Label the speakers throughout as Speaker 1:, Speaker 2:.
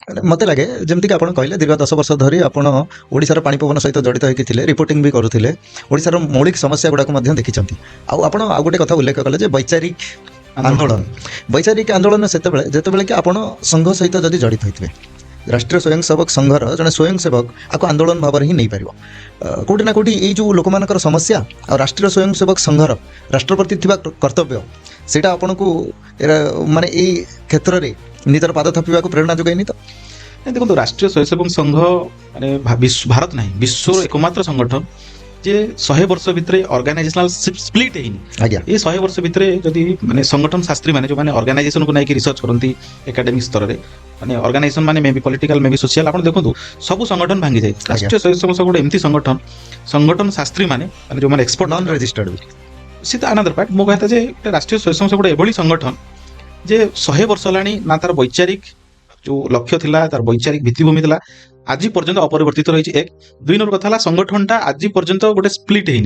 Speaker 1: मते लगे जमीक आप कहले दीर्घ 10 वर्ष धरी आपण ओडिशार पानी पवन सहित जड़ित होते रिपोर्टिंग भी करुले ओडिशार मौलिक समस्या गुड़ाक देखी आपण आ गोटे कथा उल्लेख कले वैचारिक आंदोलन से जिते कि आपण संघ सहित जदि जड़ित होते राष्ट्रीय स्वयंसेवक संघर जड़े स्वयंसेवक आपको आंदोलन भाव ही नहीं पार कौटि ना कौटि ये जो लोक मान समस्या और राष्ट्रीय स्वयंसेवक संघर राष्ट्र प्रति कर्तव्य सेटा आपन को माने ये क्षेत्र में निजर पाद थपिबा को प्रेरणा जोगाइनी तो
Speaker 2: देखो राष्ट्रीय स्वयंसेवक संघ माने भारत नहीं विश्व एकमात्र संगठन जे 100 वर्ष भितर ऑर्गेनाइजेशनल स्प्लिट है
Speaker 1: आज्ञा
Speaker 2: ये 100 वर्ष भितर जदि माने संगठन शास्त्री माने जो माने ऑर्गेनाइजेशन को नहीं रिसर्च करती एकेडमिक स्तर में माने ऑर्गेनाइजेशन माने may be political may be social आप देखो सब संगठन भांगी जाए राष्ट्रीय स्वयंसेवक संघ गोटे एमती संगठन शास्त्री माने जो माने एक्सपर्ट
Speaker 1: नॉन रजिस्टर्ड
Speaker 2: सी तो अनदर पार्ट मो कहता जे राष्ट्रीय स्वयंसेवक संघ गोटे एभली संगठन जे 100 वर्ष लानी ना तार वैचारिक जो लक्ष्य थिला तार वैचारिक भित्तिभूमि थिला आज पर्यंत अपरिवर्तित रही एक 2 नंबर कथा संगठन टा आज पर्यंत गोटे स्प्लिट है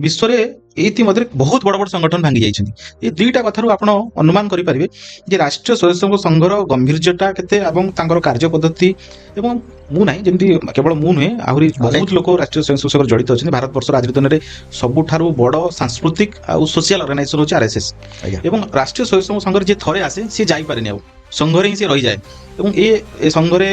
Speaker 2: विश्व में बहुत बड़ बड़ संगठन भांगी जाइछन्ति ये दुईटा कथार आप अनुमान करेंगे जे राष्ट्रीय स्वयंसेवक संघर गंभीर्यता केते एवं तांकर कार्य पद्धति एवं मु नहीं जमी केवल मु नुहे आहरी बहुत लोक राष्ट्रीय स्वयंसेवक संघ जड़ित अच्छा भारत वर्ष राजनीति में सबुठारु बड़ सांस्कृतिक और सोशल ऑर्गेनाइजेशन होची आरएसएस एवं राष्ट्रीय स्वयंसेवक संघ जे थरे आसे सी जाई पारेनी आ संघरे ही से रही जाए एवं ए संघरे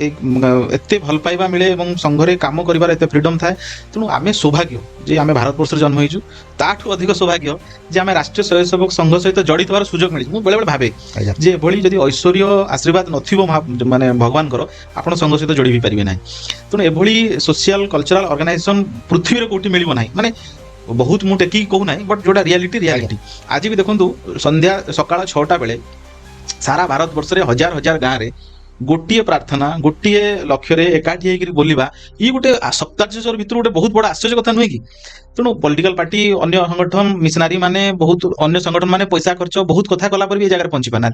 Speaker 2: एत भल पाइबा मिले और संघरे कम कर फ्रीडम थाए तेणु आम सौभाग्य जे आम भारत वर्ष जन्म होइछु ताठू अधिक सौभाग्य जे आम राष्ट्रीय स्वयंसेवक संघ सहित जड़ित होवार सुजोग मिली मुझे बेले भावे जे एभली जदि ऐश्वर्य आशीर्वाद नथिबो माने भगवान आपण संघ सहित जोड़ी भी पारिबे नाही तेणु एभली सोशल कल्चरल ऑर्गेनाइजेशन पृथ्वी रे कोठी मिलिबो नाही माने बहुत मु टेकी कहू नाही बट जोटा रियलिटी आज भी देखंतु संध्या सकाळ 6टा बेले सारा भारत वर्ष रे हजार हजार गाँव रे गोटे प्रार्थना गोटे लक्ष्य एकाठी होकर बोलवा ये गोटे सप्ताह भितर गोटे बहुत बड़ा आश्चर्य कथा नुहे कि तेणु पॉलिटिकल पार्टी अन्य संगठन मिशनारी माने बहुत अन्य संगठन माने पैसा खर्च बहुत कथा कला पर भी जगह पहुंची पाना